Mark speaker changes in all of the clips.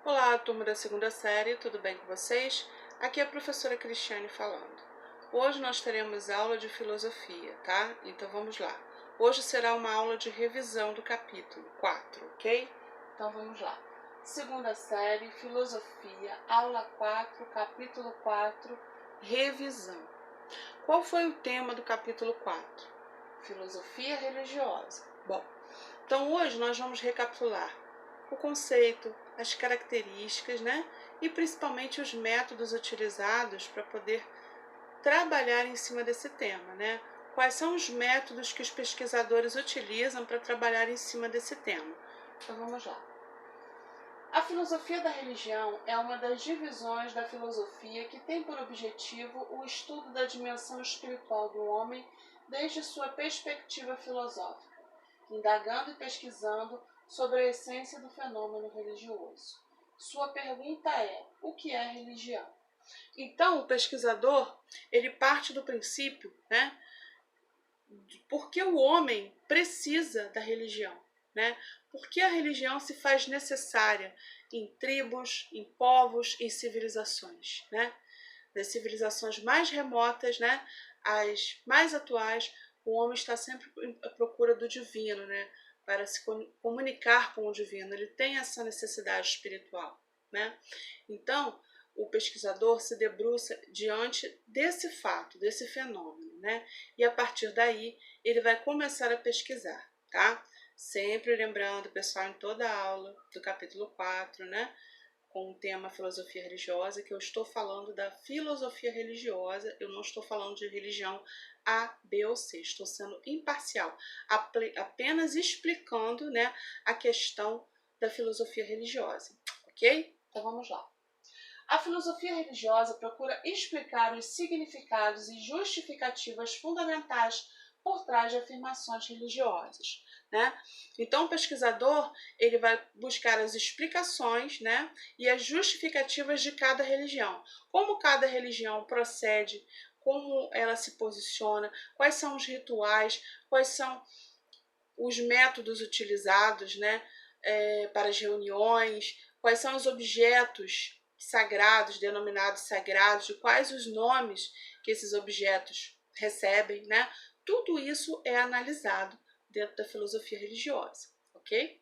Speaker 1: Olá, turma da segunda série, tudo bem com vocês? Aqui é a professora Cristiane falando. Hoje nós teremos aula de filosofia, tá? Então vamos lá. Hoje será uma aula de revisão do capítulo 4, ok? Então vamos lá. Segunda série, filosofia, aula 4, capítulo 4, revisão. Qual foi o tema do capítulo 4? Filosofia religiosa. Bom, então hoje nós vamos recapitular o conceito, as características, né? E principalmente os métodos utilizados para poder trabalhar em cima desse tema, né? Quais são os métodos que os pesquisadores utilizam para trabalhar em cima desse tema? Então vamos lá. A filosofia da religião é uma das divisões da filosofia que tem por objetivo o estudo da dimensão espiritual do homem desde sua perspectiva filosófica, indagando e pesquisando sobre a essência do fenômeno religioso. Sua pergunta é: o que é religião? Então, o pesquisador, ele parte do princípio, né, de por que o homem precisa da religião, né? Por que a religião se faz necessária em tribos, em povos, em civilizações, né? Das civilizações mais remotas, né, as mais atuais, o homem está sempre à procura do divino, né, para se comunicar com o divino. Ele tem essa necessidade espiritual, né? Então, o pesquisador se debruça diante desse fato, desse fenômeno, né? E a partir daí ele vai começar a pesquisar, tá? Sempre lembrando, pessoal, em toda a aula do capítulo 4, né, com o tema filosofia religiosa, que eu estou falando da filosofia religiosa, eu não estou falando de religião A, B ou C, estou sendo imparcial, apenas explicando, né, a questão da filosofia religiosa, ok? Então vamos lá. A filosofia religiosa procura explicar os significados e justificativas fundamentais por trás de afirmações religiosas, né? Então, o pesquisador ele vai buscar as explicações, né, e as justificativas de cada religião. Como cada religião procede, como ela se posiciona, quais são os rituais, quais são os métodos utilizados, né, para as reuniões, quais são os objetos sagrados, denominados sagrados, de quais os nomes que esses objetos recebem, né? Tudo isso é analisado dentro da filosofia religiosa, ok?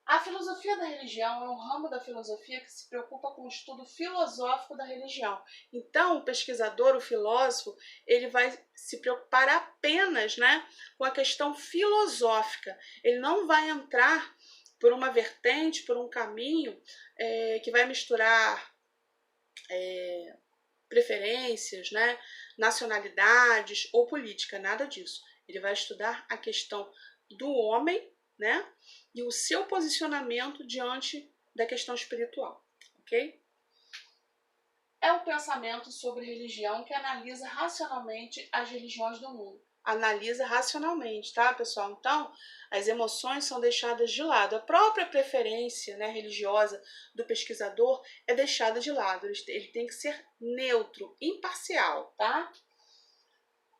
Speaker 1: A filosofia da religião é um ramo da filosofia que se preocupa com o estudo filosófico da religião. Então, o pesquisador, o filósofo, ele vai se preocupar apenas, né, com a questão filosófica. Ele não vai entrar por uma vertente, por um caminho que vai misturar preferências, né, nacionalidades ou política, nada disso. Ele vai estudar a questão do homem, né, e o seu posicionamento diante da questão espiritual, ok? É o pensamento sobre religião que analisa racionalmente as religiões do mundo. Analisa racionalmente, tá, pessoal? Então, as emoções são deixadas de lado. A própria preferência, né, religiosa do pesquisador é deixada de lado. Ele tem que ser neutro, imparcial, tá?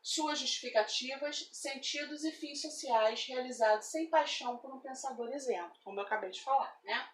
Speaker 1: Suas justificativas, sentidos e fins sociais realizados sem paixão por um pensador isento, como eu acabei de falar, né?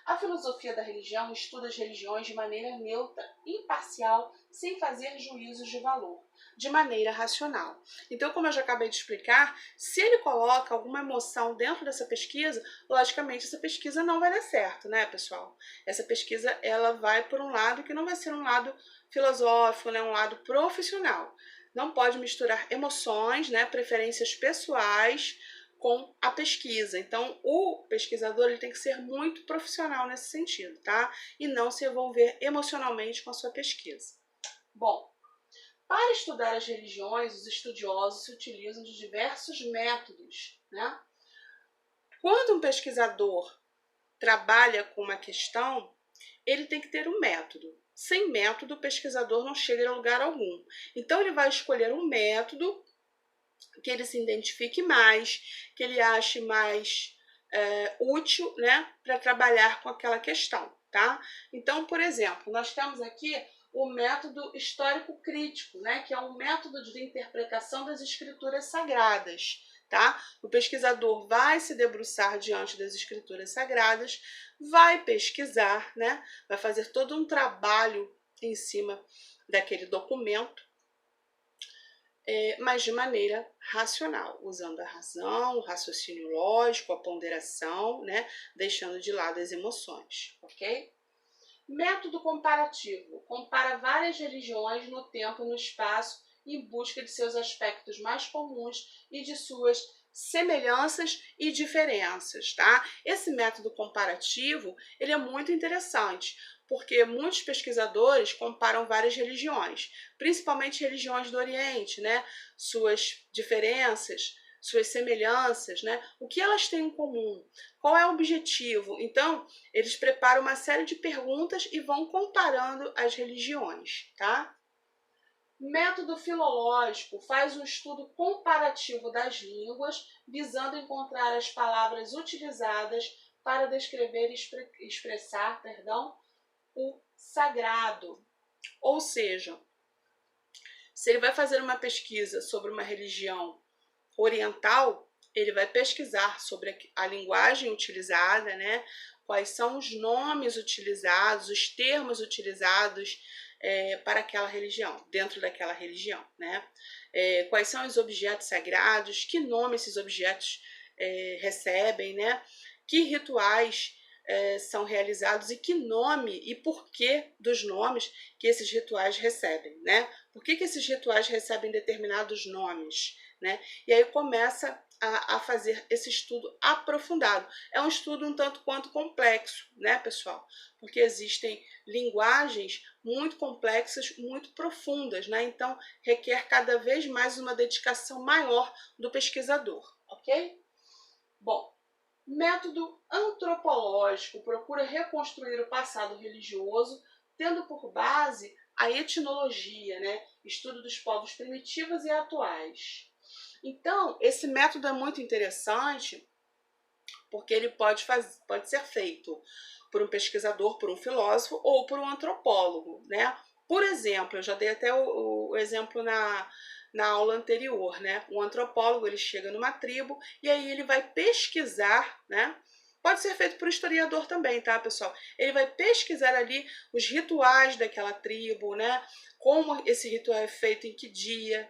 Speaker 1: A filosofia da religião estuda as religiões de maneira neutra, imparcial, sem fazer juízos de valor, de maneira racional. Então, como eu já acabei de explicar, se ele coloca alguma emoção dentro dessa pesquisa, logicamente essa pesquisa não vai dar certo, né, pessoal? Essa pesquisa ela vai por um lado que não vai ser um lado filosófico, né, um lado profissional. Não pode misturar emoções, né, preferências pessoais com a pesquisa. Então, o pesquisador ele tem que ser muito profissional nesse sentido, tá? E não se envolver emocionalmente com a sua pesquisa. Bom, para estudar as religiões, os estudiosos se utilizam de diversos métodos, né? Quando um pesquisador trabalha com uma questão, ele tem que ter um método. Sem método, o pesquisador não chega a lugar algum. Então, ele vai escolher um método que ele se identifique mais, que ele ache mais útil, né, para trabalhar com aquela questão, tá? Então, por exemplo, nós temos aqui o método histórico-crítico, né, que é um método de interpretação das escrituras sagradas, tá? O pesquisador vai se debruçar diante das escrituras sagradas, vai pesquisar, né? Vai fazer todo um trabalho em cima daquele documento, mas de maneira racional, usando a razão, o raciocínio lógico, a ponderação, né? Deixando de lado as emoções, ok? Método comparativo. Compara várias religiões no tempo e no espaço em busca de seus aspectos mais comuns e de suas semelhanças e diferenças, tá? Esse método comparativo, ele é muito interessante, porque muitos pesquisadores comparam várias religiões, principalmente religiões do Oriente, né? Suas diferenças, suas semelhanças, né? O que elas têm em comum? Qual é o objetivo? Então, eles preparam uma série de perguntas e vão comparando as religiões, tá? Método filológico faz um estudo comparativo das línguas, visando encontrar as palavras utilizadas para descrever e expressar, o sagrado. Ou seja, se ele vai fazer uma pesquisa sobre uma religião oriental, ele vai pesquisar sobre a linguagem utilizada, né? Quais são os nomes utilizados, os termos utilizados para aquela religião, dentro daquela religião, né? Quais são os objetos sagrados, que nome esses objetos recebem, né? Que rituais são realizados e que nome e porquê dos nomes que esses rituais recebem, né? Por que esses rituais recebem determinados nomes, né? E aí começa a fazer esse estudo aprofundado. É um estudo um tanto quanto complexo, né, pessoal? Porque existem linguagens muito complexas, muito profundas, né? Então requer cada vez mais uma dedicação maior do pesquisador, ok? Bom, método antropológico procura reconstruir o passado religioso, tendo por base a etnologia, né? Estudo dos povos primitivos e atuais. Então, esse método é muito interessante porque ele pode ser feito por um pesquisador, por um filósofo ou por um antropólogo, né? Por exemplo, eu já dei até o exemplo na aula anterior, né? Um antropólogo, ele chega numa tribo e aí ele vai pesquisar, né? Pode ser feito por historiador também, tá, pessoal? Ele vai pesquisar ali os rituais daquela tribo, né? Como esse ritual é feito, em que dia,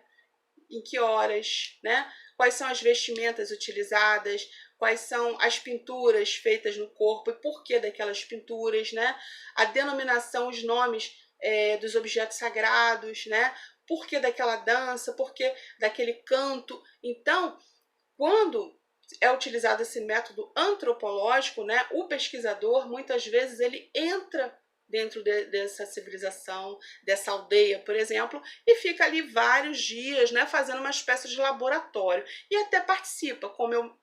Speaker 1: em que horas, né? Quais são as vestimentas utilizadas, quais são as pinturas feitas no corpo e por que daquelas pinturas, né? A denominação, os nomes dos objetos sagrados, né? Por que daquela dança, por que daquele canto. Então, quando é utilizado esse método antropológico, né? O pesquisador, muitas vezes, ele entra dentro dessa civilização, dessa aldeia, por exemplo, e fica ali vários dias, né, fazendo uma espécie de laboratório. E até participa, como eu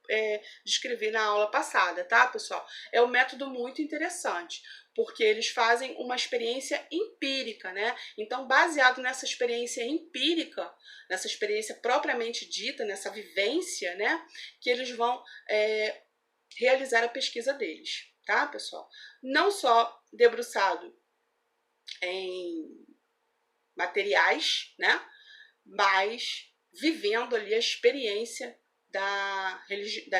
Speaker 1: descrevi na aula passada, tá, pessoal? É um método muito interessante, porque eles fazem uma experiência empírica, né? Então, baseado nessa experiência empírica, nessa experiência propriamente dita, nessa vivência, né, que eles vão realizar a pesquisa deles, tá, pessoal? Não só debruçado em materiais, né, mas vivendo ali a experiência da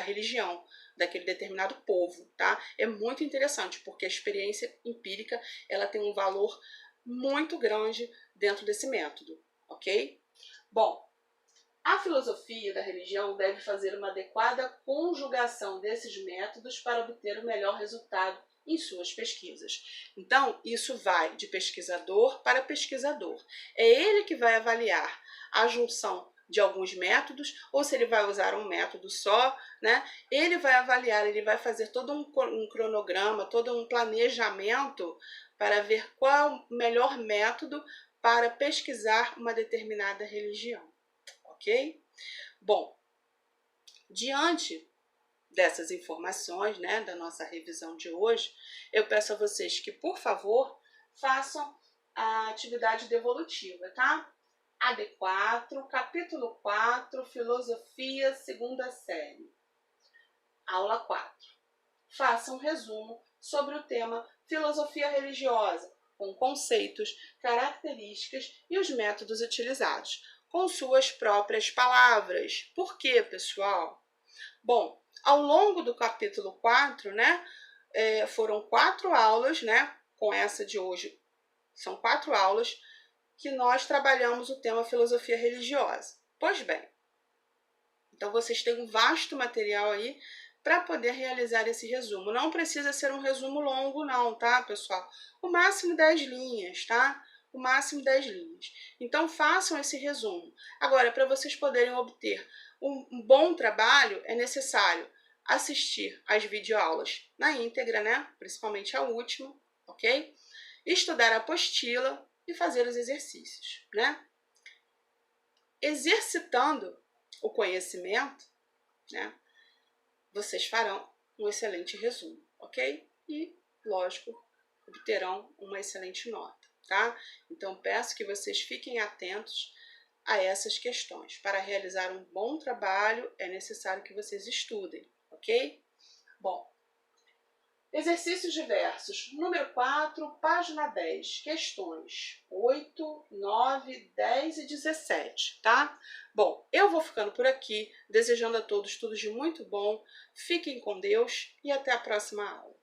Speaker 1: religião, daquele determinado povo, tá? É muito interessante, porque a experiência empírica, ela tem um valor muito grande dentro desse método, ok? Bom, a filosofia da religião deve fazer uma adequada conjugação desses métodos para obter o melhor resultado em suas pesquisas. Então, isso vai de pesquisador para pesquisador. É ele que vai avaliar a junção de alguns métodos, ou se ele vai usar um método só, né? Ele vai avaliar, ele vai fazer todo um cronograma, todo um planejamento para ver qual é o melhor método para pesquisar uma determinada religião. Ok? Bom, diante dessas informações, né, da nossa revisão de hoje, eu peço a vocês que, por favor, façam a atividade devolutiva, tá? AD4, capítulo 4, Filosofia, segunda série. Aula 4. Faça um resumo sobre o tema Filosofia religiosa, com conceitos, características e os métodos utilizados. com suas próprias palavras. Por quê, pessoal? Bom, ao longo do capítulo 4, né, foram 4 aulas, né, com essa de hoje, são 4 aulas que nós trabalhamos o tema filosofia religiosa. Pois bem, então vocês têm um vasto material aí para poder realizar esse resumo. Não precisa ser um resumo longo não, tá, pessoal? O máximo 10 linhas, tá? O máximo 10 linhas. Então façam esse resumo. Agora, para vocês poderem obter um bom trabalho, é necessário assistir às videoaulas na íntegra, né? Principalmente a última, ok? Estudar a apostila e fazer os exercícios, né? Exercitando o conhecimento, né? Vocês farão um excelente resumo, ok? E, lógico, obterão uma excelente nota, tá? Então, peço que vocês fiquem atentos a essas questões. Para realizar um bom trabalho, é necessário que vocês estudem, ok? Bom, exercícios diversos. Número 4, página 10. Questões 8, 9, 10 e 17, tá? Bom, eu vou ficando por aqui, desejando a todos tudo de muito bom. Fiquem com Deus e até a próxima aula.